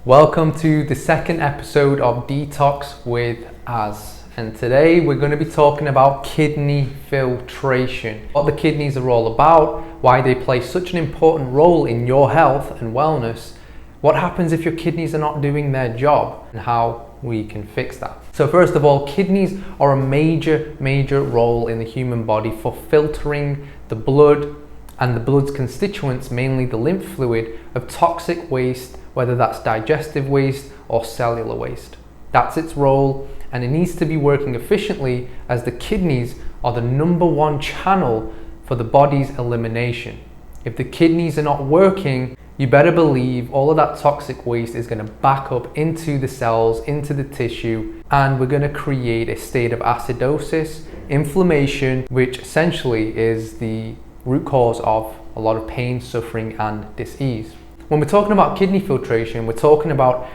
Welcome to the second episode of Detox with Az. And today we're going to be talking about kidney filtration. What the kidneys are all about, why they play such an important role in your health and wellness, what happens if your kidneys are not doing their job, and how we can fix that. So first of all, kidneys are a major role in the human body for filtering the blood and the blood's constituents, mainly the lymph fluid, of toxic waste, whether that's digestive waste or cellular waste. That's its role, and it needs to be working efficiently as the kidneys are the number one channel for the body's elimination. If the kidneys are not working, you better believe all of that toxic waste is going to back up into the cells, into the tissue, and we're going to create a state of acidosis, inflammation, which essentially is the root cause of a lot of pain, suffering, and dis-ease. When we're talking about kidney filtration, we're talking about,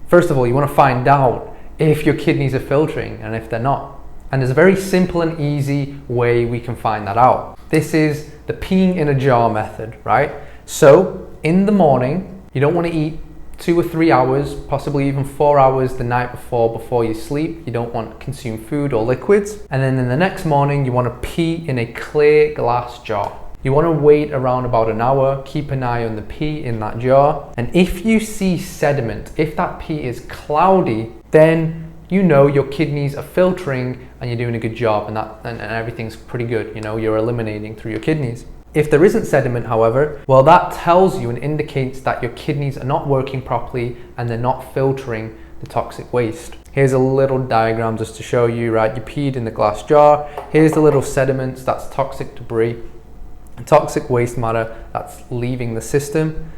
first of all, you want to find out if your kidneys are filtering and if they're not. And there's a very simple and easy way we can find that out. This is the peeing in a jar method, right? So in the morning, you don't want to eat 2 or 3 hours, possibly even 4 hours the night before you sleep. You don't want to consume food or liquids. And then in the next morning, you want to pee in a clear glass jar. You want to wait around about an hour, keep an eye on the pee in that jar. And if you see sediment, if that pee is cloudy, then you know your kidneys are filtering and you're doing a good job, and everything's pretty good. You know, you're eliminating through your kidneys. If there isn't sediment, however, well, that tells you and indicates that your kidneys are not working properly and they're not filtering the toxic waste. Here's a little diagram just to show you, right? You peed in the glass jar. Here's the little sediments, that's toxic debris. Toxic waste matter that's leaving the system.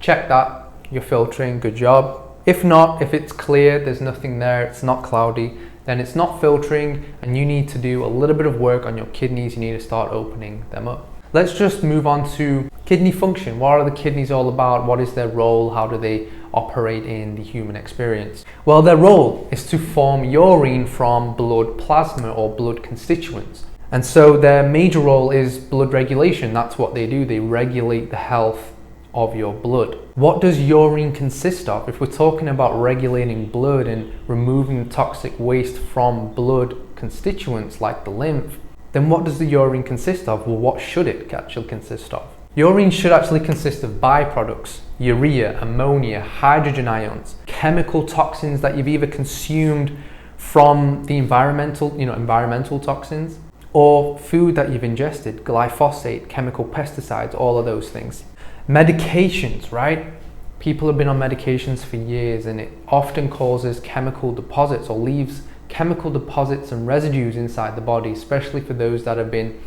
Check that you're filtering, good job. If not, if it's clear, there's nothing there, it's not cloudy, then it's not filtering and you need to do a little bit of work on your kidneys. You need to start opening them up. Let's just move on to kidney function. What are the kidneys all about? What is their role? How do they operate in the human experience? Well, their role is to form urine from blood plasma or blood constituents. And so their major role is blood regulation. That's what they do. They regulate the health of your blood. What does urine consist of? If we're talking about regulating blood and removing the toxic waste from blood constituents like the lymph, then what does the urine consist of? Well, what should it actually consist of? Urine should actually consist of byproducts, urea, ammonia, hydrogen ions, chemical toxins that you've either consumed from the environmental toxins, or food that you've ingested, glyphosate, chemical pesticides, all of those things. Medications, right? People have been on medications for years and it often causes chemical deposits or leaves chemical deposits and residues inside the body, especially for those that have been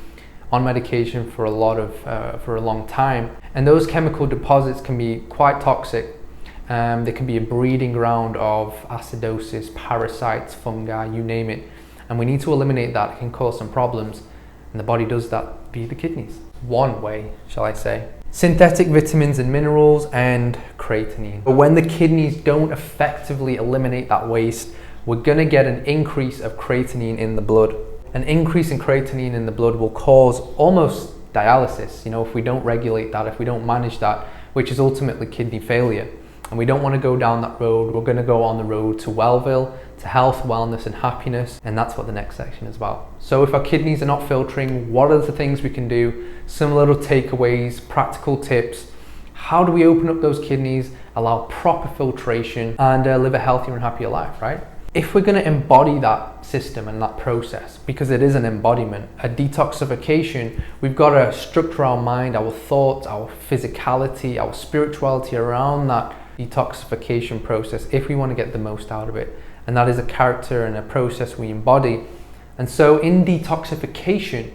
on medication for a long time. And those chemical deposits can be quite toxic. They can be a breeding ground of acidosis, parasites, fungi, you name it. And we need to eliminate that. It can cause some problems, and the body does that via the kidneys. One way, shall I say. Synthetic vitamins and minerals and creatinine. But when the kidneys don't effectively eliminate that waste, we're gonna get an increase of creatinine in the blood. An increase in creatinine in the blood will cause almost dialysis, if we don't regulate that, if we don't manage that, which is ultimately kidney failure. And we don't want to go down that road. We're going to go on the road to Wellville, to health, wellness, and happiness. And that's what the next section is about. So if our kidneys are not filtering, what are the things we can do? Some little takeaways, practical tips. How do we open up those kidneys, allow proper filtration, and live a healthier and happier life, right? If we're going to embody that system and that process, because it is an embodiment, a detoxification, we've got to structure our mind, our thoughts, our physicality, our spirituality around that detoxification process if we want to get the most out of it. And that is a character and a process we embody. And so in detoxification,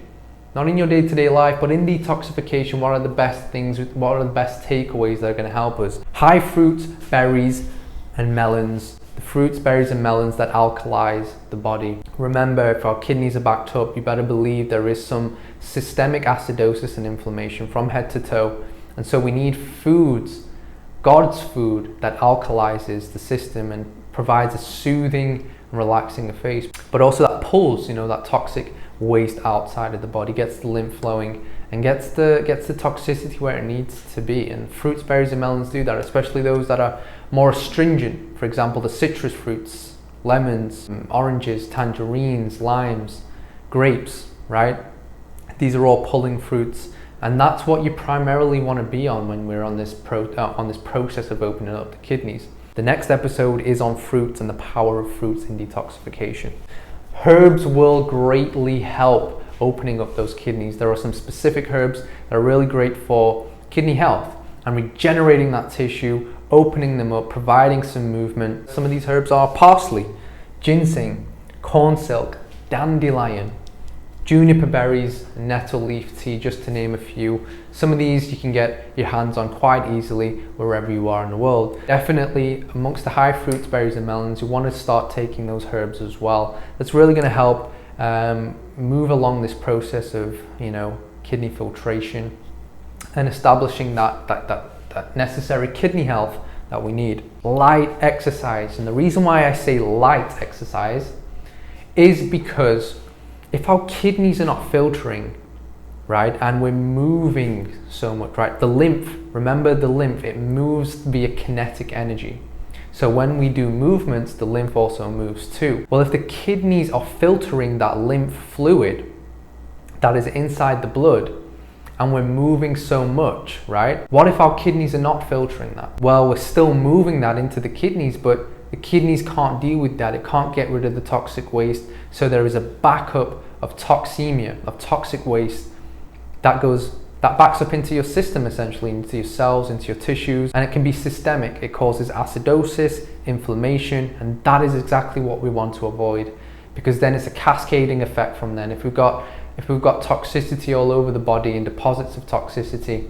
not in your day-to-day life, but in detoxification, what are the best things, what are the best takeaways that are going to help us? High fruits, berries, and melons. The fruits, berries, and melons that alkalize the body. Remember, if our kidneys are backed up, you better believe there is some systemic acidosis and inflammation from head to toe. And so we need foods, God's food, that alkalizes the system and provides a soothing and relaxing face, but also that pulls, that toxic waste outside of the body, gets the lymph flowing, and gets the toxicity where it needs to be. And fruits, berries, and melons do that, especially those that are more astringent. For example, the citrus fruits, lemons, oranges, tangerines, limes, grapes, right? These are all pulling fruits, and that's what you primarily want to be on when we're on this process of opening up the kidneys. The next episode is on fruits and the power of fruits in detoxification. Herbs will greatly help opening up those kidneys. There are some specific herbs that are really great for kidney health and regenerating that tissue, opening them up, providing some movement. Some of these herbs are parsley, ginseng, corn silk, dandelion, juniper berries, nettle leaf tea, just to name a few. Some of these you can get your hands on quite easily wherever you are in the world. Definitely amongst the high fruits, berries and melons, you want to start taking those herbs as well. That's really going to help move along this process of, kidney filtration and establishing that necessary kidney health that we need. Light exercise, and the reason why I say light exercise is because if our kidneys are not filtering, right, and we're moving so much, right, the lymph, remember the lymph, it moves via kinetic energy. So when we do movements, the lymph also moves too. Well, if the kidneys are filtering that lymph fluid that is inside the blood, and we're moving so much, right? What if our kidneys are not filtering that? Well, we're still moving that into the kidneys, but the kidneys can't deal with that. It can't get rid of the toxic waste. So there is a backup of toxemia, of toxic waste that backs up into your system, essentially, into your cells, into your tissues, and it can be systemic. It causes acidosis, inflammation, and that is exactly what we want to avoid, because then it's a cascading effect from then. If we've got toxicity all over the body and deposits of toxicity,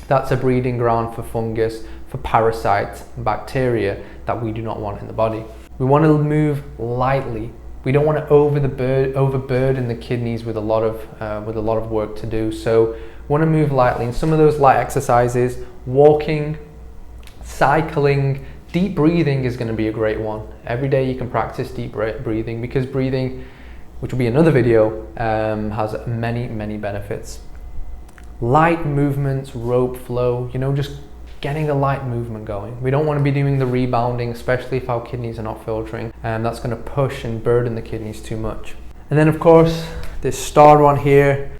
that's a breeding ground for fungus, for parasites and bacteria that we do not want in the body. We want to move lightly. We don't want to overburden the kidneys with a lot of work to do. So we want to move lightly. And some of those light exercises, walking, cycling, deep breathing is going to be a great one. Every day you can practice deep breathing, because breathing, which will be another video, has many benefits. Light movements, rope flow, just getting a light movement going. We don't want to be doing the rebounding, especially if our kidneys are not filtering, and that's going to push and burden the kidneys too much. And then of course, this starred one here,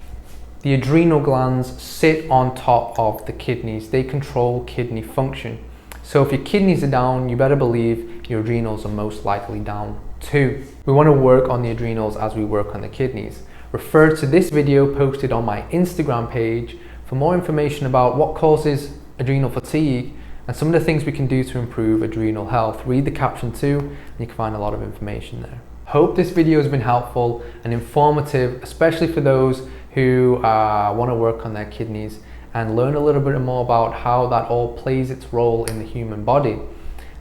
the adrenal glands sit on top of the kidneys. They control kidney function. So if your kidneys are down, you better believe your adrenals are most likely down too. We want to work on the adrenals as we work on the kidneys. Refer to this video posted on my Instagram page for more information about what causes adrenal fatigue and some of the things we can do to improve adrenal health. Read the caption too, and you can find a lot of information there. Hope this video has been helpful and informative, especially for those who want to work on their kidneys and learn a little bit more about how that all plays its role in the human body.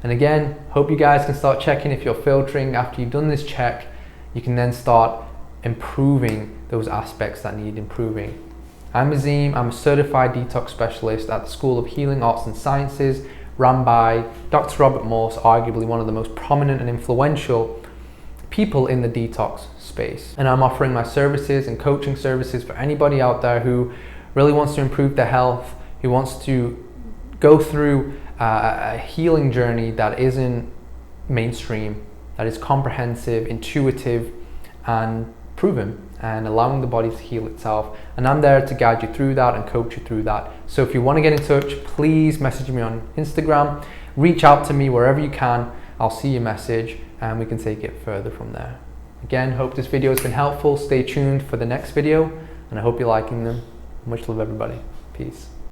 And again, hope you guys can start checking if you're filtering. After you've done this check, you can then start improving those aspects that need improving. I'm Azim. I'm a certified detox specialist at the School of Healing Arts and Sciences, run by Dr. Robert Morse, arguably one of the most prominent and influential people in the detox space. And I'm offering my services and coaching services for anybody out there who really wants to improve their health, who wants to go through a healing journey that isn't mainstream, that is comprehensive, intuitive, and proven, and allowing the body to heal itself. And I'm there to guide you through that and coach you through that. So if you want to get in touch, please message me on Instagram, reach out to me wherever you can. I'll see your message and we can take it further from there. Again, hope this video has been helpful. Stay tuned for the next video and I hope you're liking them. Much love, everybody. Peace.